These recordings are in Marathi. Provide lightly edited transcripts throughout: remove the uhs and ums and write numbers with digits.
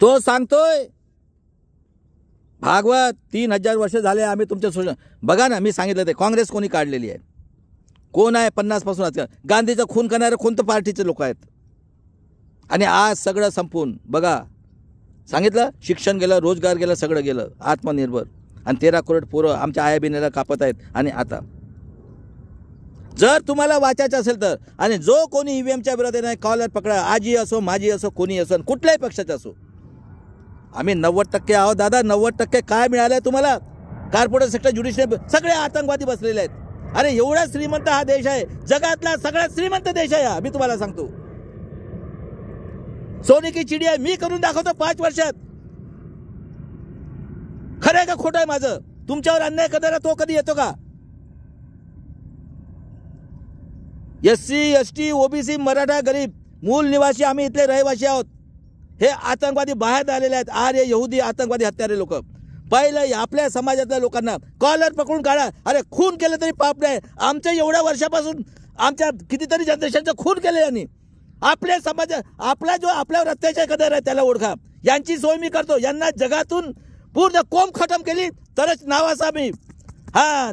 तो सांगतोय भागवत 3000 वर्ष झाले आम्ही तुमच्या शोषण. बघा ना, मी सांगितलं ते काँग्रेस कोणी काढलेली आहे, कोण आहे 50 पासून आज गांधीचा खून करणारे कोणत्या पार्टीचे लोक आहेत. आणि आज सगळं संपून बघा, सांगितलं शिक्षण गेलं, रोजगार गेलं, सगळं गेलं, आत्मनिर्भर. आणि 13 करोड पोरं आमच्या आया बिनेला कापत आहेत. आणि आता जर तुम्हाला वाचायचं असेल तर, आणि जो कोणी ईव्हीएमच्या विरोधात कॉलर पकडा, आजी असो, माझी असो, कोणी असो, कुठल्याही पक्षाचा असो, आम्ही 90% आहोत दादा. 90% काय मिळालंय तुम्हाला? कॉर्पोरेट सेक्टर, ज्युडिशियल, सगळे आतंकवादी बसलेले आहेत. अरे एवढा श्रीमंत हा देश आहे, जगातला सगळ्यात श्रीमंत देश आहे हा. मी तुम्हाला सांगतो, सोने की चिडिया मी करून दाखवतो 5 वर्षात. खरं आहे का खोटं आहे माझं? तुमच्यावर अन्याय करणारा तो कधी येतो का? SC ST OBC मराठा गरीब मूल निवासी आम्ही इथले रहिवासी आहोत. हे आतंकवादी बाहेर आलेले आहेत, आर्य यहुदी आतंकवादी हत्यारे लोक. पहिलं आपल्या समाजातल्या लोकांना कॉलर पकडून काढा. अरे खून केलं तरी पाप नाही. आमच्या एवढ्या वर्षापासून आमच्या कितीतरी जनरेशनचं खून केलं यांनी. आपल्या समाज, आपला जो आपल्यावर अत्याचार करणार आहे त्याला ओळखा. यांची सोय मी करतो. यांना जगातून पूर्ण कोम खतम केली तरच नावाचा मी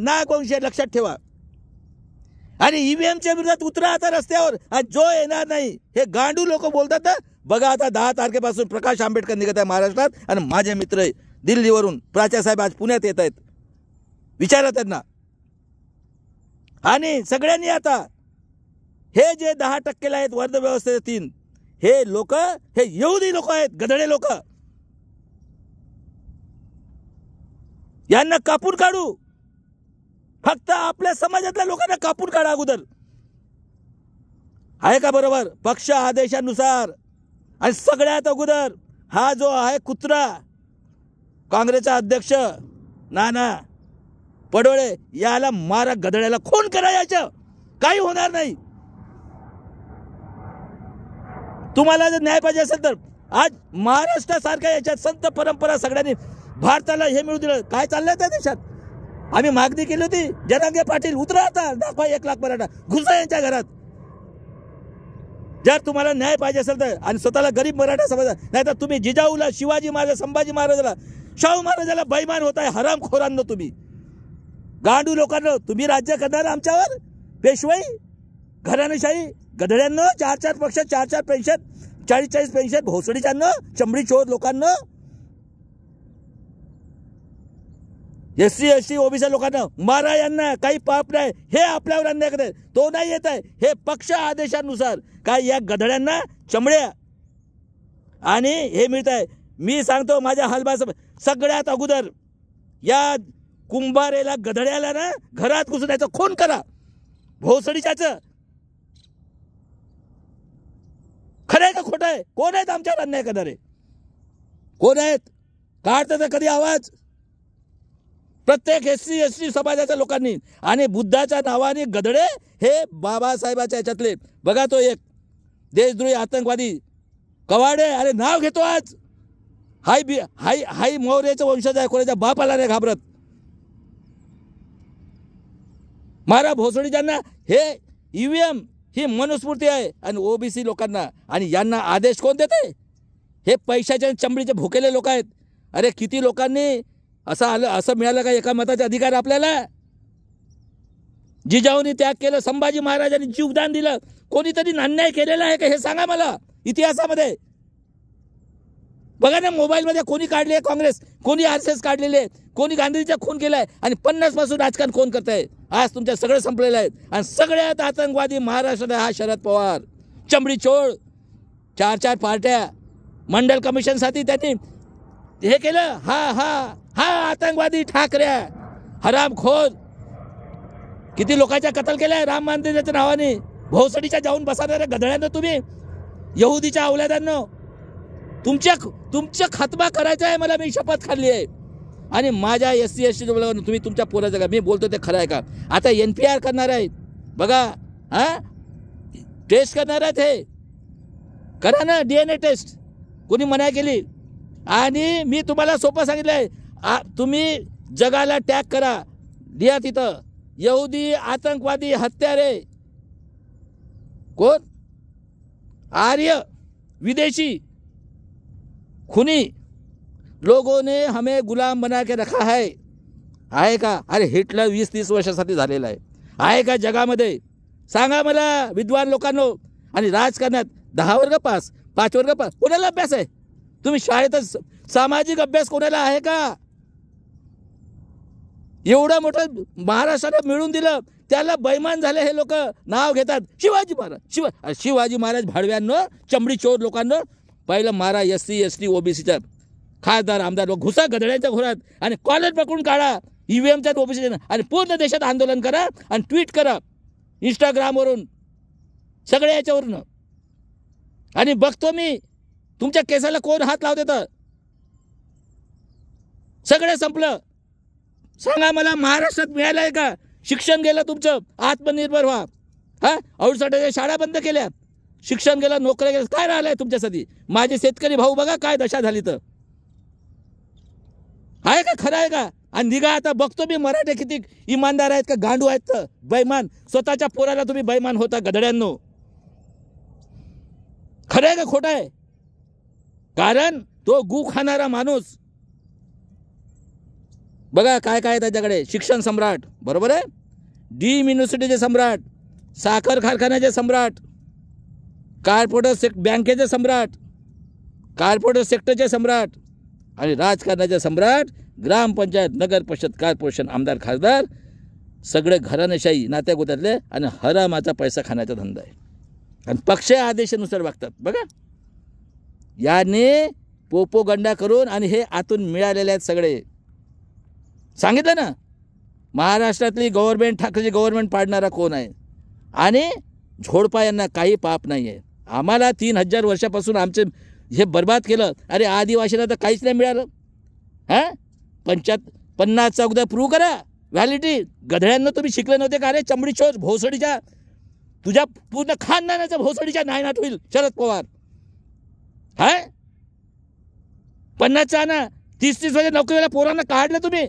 नागवंशी लक्षात ठेवा. आणि ईव्हीएमच्या विरोधात उतरा आता रस्त्यावर. जो येणार नाही हे गांडू लोक बोलतात ना. बघा आता 10 तारखेपासून प्रकाश आंबेडकर निघत आहे महाराष्ट्रात. आणि माझे मित्र दिल्लीवरून प्राचार्य साहेब आज पुण्यात येत आहेत. विचारा त्यांना. आणि सगळ्यांनी आता हे जे 10% आहेत वर्ध व्यवस्थेचे 3, हे लोक हे यहुदी लोक आहेत, गधडे लोक. यांना कापून काढू. फक्त आपल्या समाजातल्या लोकांना कापून काढा अगोदर. आहे का बरोबर? पक्ष आदेशानुसार. आणि सगळ्यात अगोदर हा जो आहे कुत्रा, काँग्रेसचा अध्यक्ष नाना पडोळे, याला मारा, गधड्याला खून करा. याचं काही होणार नाही. तुम्हाला जर न्याय पाहिजे असेल तर आज महाराष्ट्रासारख्या याच्यात संत परंपरा सगळ्यांनी भारताला हे मिळू दिलं. काय चाललंय त्या देशात? आम्ही मागणी केली होती, जरांगे पाटील उतरा आता, दाखवा 1 लाख मराठा, घुसा यांच्या घरात. जर तुम्हाला न्याय पाहिजे असेल तर. आणि स्वतःला गरीब मराठा समजा, नाही तर तुम्ही जिजाऊला, शिवाजी महाराज, संभाजी महाराजाला, शाहू महाराजाला बेईमान होत आहे. हरामखोरांनो तुम्ही, गांडू लोकांना. तुम्ही राज्य करणार आमच्यावर? पेशवाई, घराणेशाही, गधड्यांना 4-4 पक्ष, 4-4 पेन्शन, 40-40 पेन्शन, भोसडीच्यांना, चमडी चोर लोकांना, SC ST OBC लोकांना मारा. यांना काही पाप नाही. हे आपल्यावर अन्याय करत, तो नाही येत आहे. हे पक्ष आदेशानुसार काय या गधड्यांना चमड्या आणि हे मिळत आहे. मी सांगतो माझ्या हलबा, सगळ्यात अगोदर या कुंभारेला, गधड्याला ना घरात घुसून खून करा. भोसडीच्याच. खरं आहे का खोटं आहे? कोण आहेत आमच्यावर अन्याय करणारे? कोण आहेत? काढतात कधी आवाज? प्रत्येक SC ST समाजाच्या लोकांनी. आणि बुद्धाच्या नावाने गधडे हे बाबासाहेबाच्या याच्यातले. बघा तो एक देशद्रोही आतंकवादी कवाडे, अरे नाव घेतो आज. हाई मौर्याचा वंशज आहे, कोणाच्या बापाला नाही घाबरत. मारा भोसडीच्यांना. हे ईव्हीएम ही मनुस्मृती आहे आणि OBC लोकांना. आणि यांना आदेश कोण देते? हे पैशाच्या चमडीचे भुकेले लोक आहेत. अरे किती लोकांनी असं मिळालं का एका मताचा अधिकार आपल्याला? जिजाऊंनी त्याग केलं, संभाजी महाराजांनी जीवदान दिलं. कोणीतरी अन्याय केलेला आहे का हे सांगा मला इतिहासामध्ये. बघा ना, मोबाईलमध्ये कोणी काढले काँग्रेस, कोणी RSS काढलेले, कोणी गांधीचा खून केलाय. आणि 50 पासून राजकारण कोण करताय? आज तुमच्या सगळं संपलेलं आहे. आणि सगळ्यात आतंकवादी महाराष्ट्रात हा शरद पवार, चमडी चोळ, 4-4 पार्ट्या, मंडल कमिशनसाठी त्यांनी हे केलं. हा आतंकवादी ठाकऱ्या, हरामखोर. किती लोकांच्या कत्ल केलाय राम मंदिराच्या नावाने. भोसडीच्या जाऊन बसणाऱ्या गधड्यांना तुम्ही, यहुदीच्या अवलादांना, तुमच्या खात्मा करायचा आहे. मला मी शपथ खाल्ली आहे. आणि माझ्या SC ST तुम्ही तुमच्या पोराचं का मी बोलतो ते खरं आहे का? आता NPR करणार आहेत बघा. टेस्ट करणार आहेत. हे करा ना DNA टेस्ट. कोणी मनाई केली? आणि मी तुम्हाला सोपं सांगितलं आहे, तुम्ही जगाला टॅग करा. लिहा तिथं यहुदी आतंकवादी हत्यारे कोण? आर्य विदेशी खूनी लोगों ने हमें गुलाम बना के रखा आहे का? अरे हिटलर 20-30 वर्षासाठी झालेला आहे का जगामध्ये? सांगा मला विद्वान लोकांनो. आणि राजकारणात 10 वर्ग पास, 5 वर्ग पास, कोणाला अभ्यास आहे? तुम्ही शाळेतच सामाजिक अभ्यास कोणाला आहे का? एवढं मोठं महाराष्ट्राने मिळून दिलं, त्याला बैमान झाले हे लोक. नाव घेतात शिवाजी महाराज. शिवाजी महाराज भाडव्यांनो, चमडी चोर लोकांनो, पहिलं मारा SC ST OBCच्या खासदार आमदार लोक, घुसा गधड्यांच्या घोरात आणि कॉलेज पकडून काढा EVMच्या OBC आणि पूर्ण देशात आंदोलन करा आणि ट्विट करा इंस्टाग्रामवरून, सगळ्या याच्यावरून. आणि बघतो मी तुमच्या केसाला कोण हात लावते तर सगळं संपलं. सांगा मला महाराष्ट्रात मिळालं आहे का? शिक्षण गेलं तुमचं, आत्मनिर्भर व्हा. हा, औषधाच्या शाळा बंद केल्या, शिक्षण गेलं, नोकऱ्या गेल्या, काय राहिलंय तुमच्यासाठी? माझे शेतकरी भाऊ बघा काय दशा झाली. तर आहे का? खरं आहे का? आणि निघा आता. बघतो मी मराठे किती इमानदार आहेत का गांडू आहेत तर बैमान. स्वतःच्या पोराला तुम्ही बैमान होता गधड्यांनो. खरं आहे का खोटं आहे? कारण तो गू खाणारा माणूस बघा काय काय त्याच्याकडे. शिक्षण सम्राट, बरोबर आहे, डीम युनिव्हर्सिटीचे सम्राट, साखर कारखान्याचे सम्राट, कॉर्पोरेट बँकेचे सम्राट, कॉर्पोरेट सेक्टरचे सम्राट आणि राजकारणाचे सम्राट, ग्रामपंचायत, नगर परिषद, कॉर्पोरेशन, आमदार, खासदार, सगळे घराणेशाही नात्यागोत्यातले आणि हरामाचा पैसा खाण्याचा धंदा आहे. आणि पक्ष आदेशानुसार वागतात. बघा याने पोपोगंडा करून आणि हे आतून मिळालेले आहेत सगळे. सांगितलं ना, महाराष्ट्रातली गव्हर्नमेंट, ठाकरेची गव्हर्नमेंट पाडणारा कोण आहे? आणि झोडपा यांना काही पाप नाही आहे. आम्हाला 3000 वर्षापासून आमचे हे बर्बाद केलं. अरे आदिवासीला तर काहीच नाही मिळालं. हां, 50 अगोदर प्रूव्ह करा व्हॅलिडिटी. गधड्यांना तुम्ही शिकले नव्हते का? अरे चमडी चोर भोसडीच्या, तुझ्या पूर्ण खानदानाच्या भोसडीच्या नायनाट होईल शरद पवार. हां, 50चा ना 30-30 वर्ष नोकरीला पोरांना काढलं तुम्ही.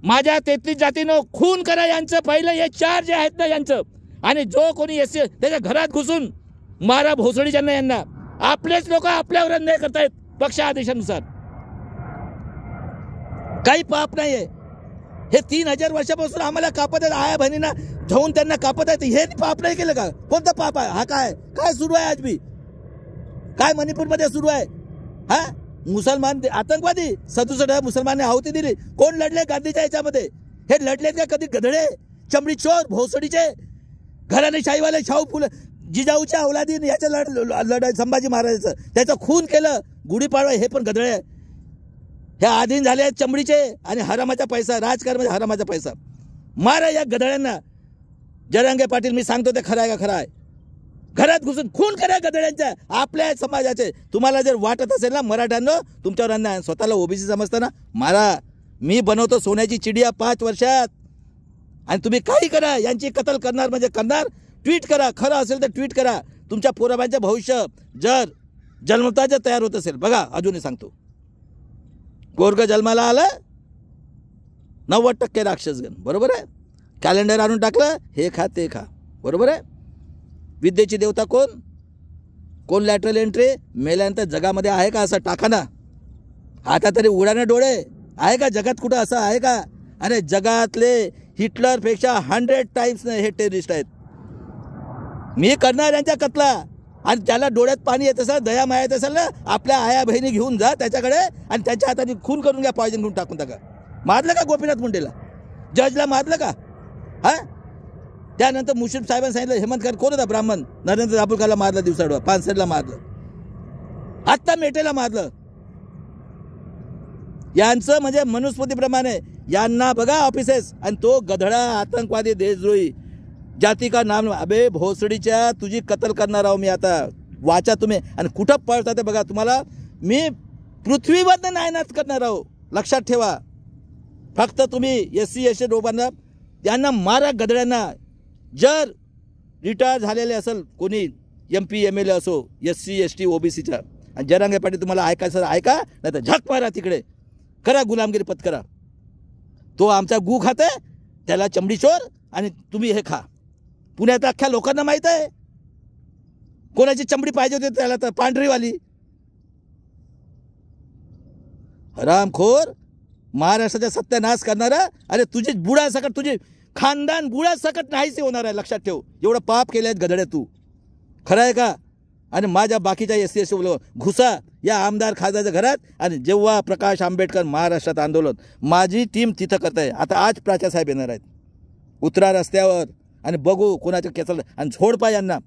माझ्या 33 जातीनं खून करा यांचं. पहिलं हे 4 जे आहेत ना यांचं, आणि जो कोणी SC त्याच्या घरात घुसून मारा भोसडीच्यांना. यांना आपलेच लोक आपल्यावर अन्याय करतायत पक्ष आदेशानुसार. काही पाप नाही आहे. हे 3000 वर्षापासून आम्हाला कापत आहेत, आया बहिणींना जाऊन त्यांना कापत आहेत. हे पाप नाही केलं का? कोणतं पाप आहे हा? काय सुरू आहे आज बी? काय मणिपूरमध्ये सुरू आहे? हा, मुसलमान आतंकवादी 67 मुसलमानांनी आहुती दिली. कोण लढले गांधीच्या याच्यामध्ये? हे लढलेत का कधी गधडे, चमडी चोर, भोसडीचे, घराणे शाहीवाले, शाहू फुले, जिजाऊच्या अवलादीन याच्या लढाई, संभाजी महाराजाचं त्याचं खून केलं. गुढीपाडवा हे पण गधडे हे आधीन झाले आहेत चमडीचे. आणि हरामाचा पैसा, राजकारणामध्ये हरामाचा पैसा. मारा या गधड्यांना. जरांगे पाटील, मी सांगतो ते खरं आहे का? खरं आहे. घरात घुसून खून करा गधड्यांच्या, आपल्या समाजाचे. तुम्हाला जर वाटत असेल ना मराठ्यांनो तुमच्यावर अन्याय, स्वतःला OBC समजताना मारा. मी बनवतो सोन्याची चिडिया 5 वर्षात. आणि तुम्ही काही करा, यांची कत्ल करणार म्हणजे करणार. ट्विट करा, खरं असेल तर ट्विट करा. तुमच्या पोराबांचं भविष्य जर जन्मता जर तयार होत असेल. बघा अजूनही सांगतो, पोरगं जन्माला आलं 90% राक्षसगण, बरोबर आहे. कॅलेंडर आणून टाकलं, हे खा ते खा, बरोबर आहे. विद्येची देवता कोण लॅटरल एंट्री. मेल्यानंतर जगामध्ये आहे का असं? टाका ना आता तरी, उडाने डोळे आहे का जगात? कुठं असं आहे का? अरे जगातले हिटलरपेक्षा 100 टाइम्स हे टेररिस्ट आहेत. मी करणार यांच्या कतला. आणि ज्याला डोळ्यात पाणी येत असेल, दया माया येत असेल ना, आपल्या आया बहिणी घेऊन जा त्याच्याकडे आणि त्यांच्या हाताने खून करून घ्या, पॉयझन घेऊन टाकून टाका. मारलं का गोपीनाथ मुंडेला? जजला मारलं का? हां, त्यानंतर मुश्रीफ साहेबांनी सांगितलं, हेमंत कर कोण होता ब्राह्मण, नरेंद्र दाभोळकरला मारलं, दिवसाडवा पानसरेला मारलं, आत्ता मेटेला मारलं. यांचं म्हणजे मनुस्मृतीप्रमाणे यांना बघा ऑफिसेस. आणि तो गधडा आतंकवादी देशद्रोही जाती का नाम. अबे भोसडीच्या, तुझी कत्ल करणार आहो मी आता. वाचा तुम्ही. आणि कुठं पळता ते बघा. तुम्हाला मी पृथ्वीवर नायनाट करणार आहो, लक्षात ठेवा. फक्त तुम्ही SC ST लोकांना त्यांना मारा गधड्यांना. जर रिटायर झालेले असेल कोणी MP MLA असो SC ST OBCचा, आणि जरांगे पाटील तुम्हाला ऐकायचं ऐका, नाही तर झक मारा तिकडे, करा गुलामगिरी पत्करा. तो आमचा गू खाते, त्याला चमडी चोर, आणि तुम्ही हे खा. पुण्यात अख्ख्या लोकांना माहीत आहे कोणाची चमडी पाहिजे होती त्याला, तर पांढरीवाली. हरामखोर, महाराष्ट्राचा सत्यानाश करणारा. अरे तुझी बुडासकट, तुझे खानदान बुडासकट नाहीसे होणार आहे, लक्षात ठेव. एवढं पाप केले आहेत गधड्या तू, खरं आहे का? आणि माझ्या बाकीच्या SC ST घुसा या आमदार खासदारच्या घरात. आणि जेव्हा प्रकाश आंबेडकर महाराष्ट्रात आंदोलन, माझी टीम तिथं करत आहे. आता आज प्राचा साहेब येणार आहेत, उतरा रस्त्यावर आणि बघू कोणाच्या केसाला. आणि झोडपा यांना,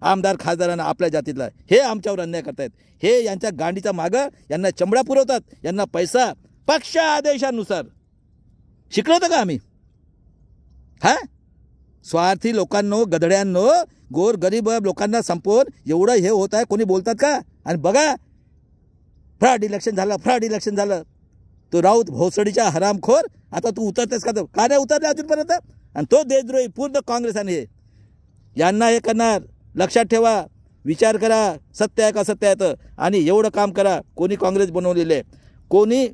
आमदार खासदारांना आपल्या जातीतला, हे आमच्यावर अन्याय करतायत. हे यांच्या गांडीचा मागं यांना चमडा पुरवतात, यांना पैसा पक्ष आदेशानुसार. शिकलो होतं का आम्ही? हा, स्वार्थी लोकांनो, गधड्यांनो, गोर गरीब लोकांना संपवून एवढं हे होत आहे, कोणी बोलतात का? आणि बघा, फ्रॉड इलेक्शन झालं. तो राऊत भोसडीचा हरामखोर, आता तू उतरतेस का? का नाही उतरले अजूनपर्यंत? आणि तो देशद्रोही पूर्ण काँग्रेसाने हे यांना हे करणार. लक्षात ठेवा, विचार करा, सत्य आहे का असत्य आहे. आणि एवढं काम करा. कोणी काँग्रेस बनवलेलं आहे, कोणी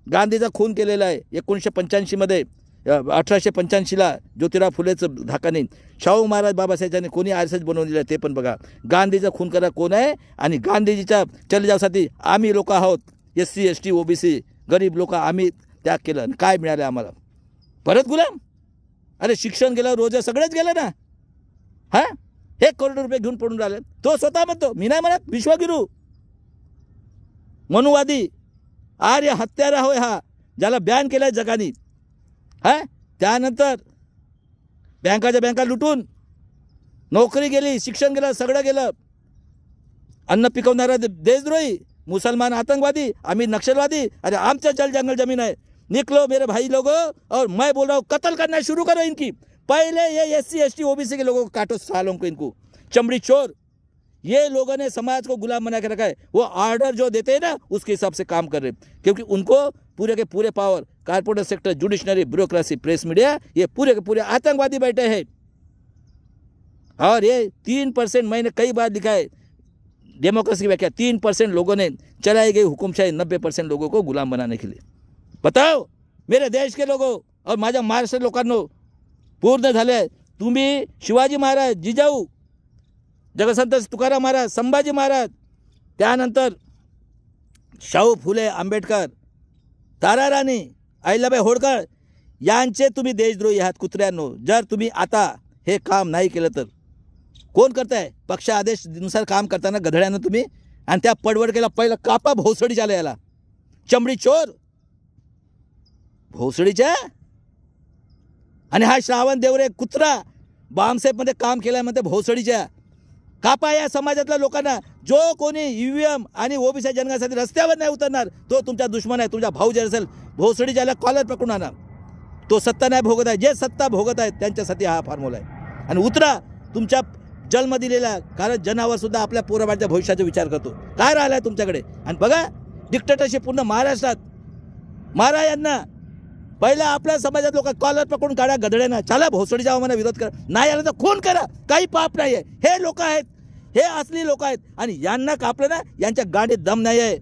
गांधीचा खून केलेला आहे 1985मध्ये, 1885ला ज्योतिराव फुलेचं धाकाने, शाहू महाराज बाबासाहेबांनी कोणी RSS बनवलेलं आहे ते पण बघा. गांधीचा खून करा कोण आहे? आणि गांधीजीच्या चले जावसाठी आम्ही लोक आहोत, SC ST OBC गरीब लोक, आम्ही त्याग केलं. आणि काय मिळालं आम्हाला? परत गुलाम. अरे शिक्षण गेलं, रोजगार सगळंच गेलं ना. हां, 1 करोड रुपये घेऊन पडून राहिले. तो स्वतः म्हणतो, मी नाही म्हणत, विश्वगुरू मनुवादी आर्य हत्यारा होय हा, ज्याला बॅन केलं आहे जगाने. हां, त्यानंतर बँका लुटून नोकरी गेली, शिक्षण गेलं, सगळं गेलं. अन्न पिकवणारा देशद्रोही, मुसलमान आतंकवादी, आम्ही नक्षलवादी. अरे आमचा जल जंगल जमीन है, निकलो मेरे भाई लोगों, और मैं बोल रहा हूँ कत्ल करना शुरू करो इनकी. पहले ये SC ST OBC के लोगों को काटो, सालों को, इनको चमड़ी चोर. ये लोगों ने समाज को गुलाम बना के रखा है. वो ऑर्डर जो देते हैं ना, उसके हिसाब से काम कर रहे हैं, क्योंकि उनको पूरे के पूरे power, corporate sector, judiciary, bureaucracy, press media, ये पूरे के पूरे आतंकवादी बैठे हैं. और ये 3%, मैंने कई बार लिखा है, डेमोक्रेसी की व्याख्या 3% लोगों ने चलाई गई हुकुमशाही 90% लोगों को गुलाम बनाने के लिए. बताओ मेरे देश के लोगों और माझ्या महाराष्ट्र लोकांनो, पूर्ण झाले. तुम्ही शिवाजी महाराज, जिजाऊ, जगसंत तुकाराम महाराज, संभाजी महाराज, त्यानंतर शाहू फुले आंबेडकर, ताराराणी, अहिल्याबाई होळकर यांचे तुम्ही देशद्रोही आहात कुत्र्यांनो. जर तुम्ही आता हे काम नाही केलं तर कोण करताय? पक्ष आदेशानुसार काम करताना गधड्यानं तुम्ही. आणि त्या पडवडकेला पहिलं कापा भोसडीच्या याला, चमडी चोर भोसडीच्या. आणि हा श्रावण देवरे कुत्रा बामसेपमध्ये काम केलाय म्हणते भोसडीच्या. कापा या समाजातल्या लोकांना. जो कोणी EVM आणि OBC जनगणनेसाठी रस्त्यावर नाही उतरणार तो तुमचा दुश्मन आहे. तुमचा भाऊ जे असेल भोसडीच्याला कॉलर पकडून आणा. तो सत्ता नाही भोगत आहे, जे सत्ता भोगत आहेत त्यांच्यासाठी हा फॉर्म्युला आहे. आणि उतरा तुमच्या जन्म दिलेला, कारण जनावरसुद्धा आपल्या पोराबाळच्या भविष्याचा विचार करतो. काय राहिलं आहे तुमच्याकडे? आणि बघा डिक्टेटरशिप पूर्ण महाराष्ट्रात. मारा यांना. पहिला आपल्या समाजात लोक कॉलर पकडून काढा गधड्यांना. चला भोसडीच्या आव्हानाला विरोध करा, नाही आलं तर खून करा, काही पाप नाही आहे. हे लोक आहेत, हे असली लोक आहेत. आणि यांना कापलं ना, यांच्या गाडीत दम नाही आहे.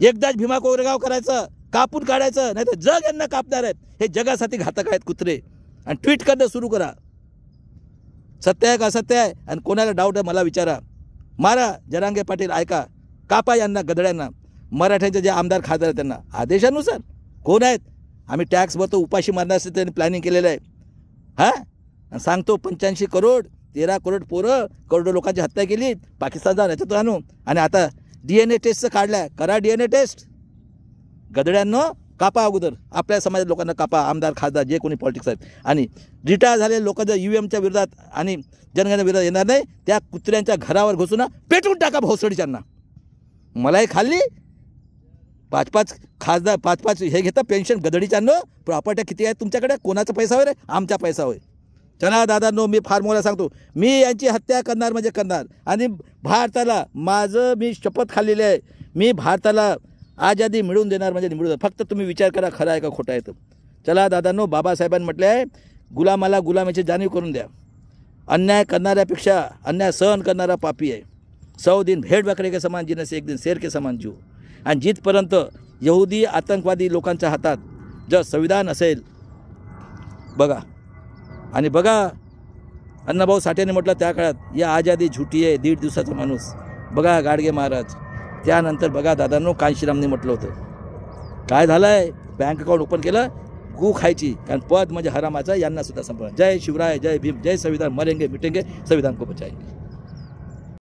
एकदाच भीमा कोरेगाव करायचं, कापून काढायचं, नाही तर जग यांना कापणार आहेत. हे जगासाठी घातक आहेत कुत्रे. आणि ट्विट करणं सुरू करा, सत्य आहे का असत्य आहे. आणि कोणाला डाऊट आहे मला विचारा. मारा जरांगे पाटील, ऐका, कापा यांना गधड्यांना. मराठ्यांचे जे आमदार खासदार आहेत त्यांना आदेशानुसार. कोण आहेत? आम्ही टॅक्स भरतो, उपाशी मारण्यासाठी त्यांनी प्लॅनिंग केलेलं आहे. हां, सांगतो 85 करोड, 13 करोड पोरं, करोडो लोकांची हत्या केली. पाकिस्तान जाऊन याच्यातून आणू. आणि आता DNA टेस्टचं काढलं, करा DNA टेस्ट. गधड्यांनो कापा, अगोदर आपल्या समाजात लोकांना कापा, आमदार खासदार जे कोणी पॉलिटिक्स आहेत. आणि रिटायर झालेले लोक जर UVMच्या विरोधात आणि जनगणनेच्या विरोधात येणार नाही, त्या कुत्र्यांच्या घरावर घुसून पेटून टाका भोसडीच्यांना. मलाही खाल्ली 5-5 खासदार, 5-5 हे घेता पेन्शन गधडीच्यांनो. प्रॉपर्ट्या किती आहेत तुमच्याकडे? कोणाचा पैसा होय रे? आमचा पैसा होय. चला दादांनो, मी फॉर्म्युला सांगतो. मी यांची हत्या करणार म्हणजे करणार. आणि भारताला, माझं मी शपथ खाल्लेली आहे, मी भारताला आझादी मिळवून देणार म्हणजे मिळवून. फक्त तुम्ही विचार करा खरं आहे का खोटं आहे. तर चला दादांनो, बाबासाहेबांनी म्हटले आहे, गुलामाला गुलामीची जाणीव करून द्या. अन्याय करणाऱ्यापेक्षा अन्याय सहन करणारा पापी आहे. 100 दिन भेड़ बकरे के समान जीने से एक दिन शेर के समान जीव. आणि जिथपर्यंत यहुदी आतंकवादी लोकांच्या हातात जर संविधान असेल, बघा. आणि बघा, अण्णाभाऊ साठेने म्हटलं त्या काळात, या आझादी झुटी आहे, 1.5 दिवसाचा माणूस. बघा गाडगे महाराज, त्यानंतर बघा दादांनो कांशीरामने म्हटलं होतं काय झालंय, बँक अकाउंट ओपन केलं, गू खायची, कारण पद म्हणजे हरामाचं, यांना सुद्धा संपलं. जय शिवराय, जय भीम, जय संविधान, मरेंगे मिटेंगे, संविधान को बचाएंगे.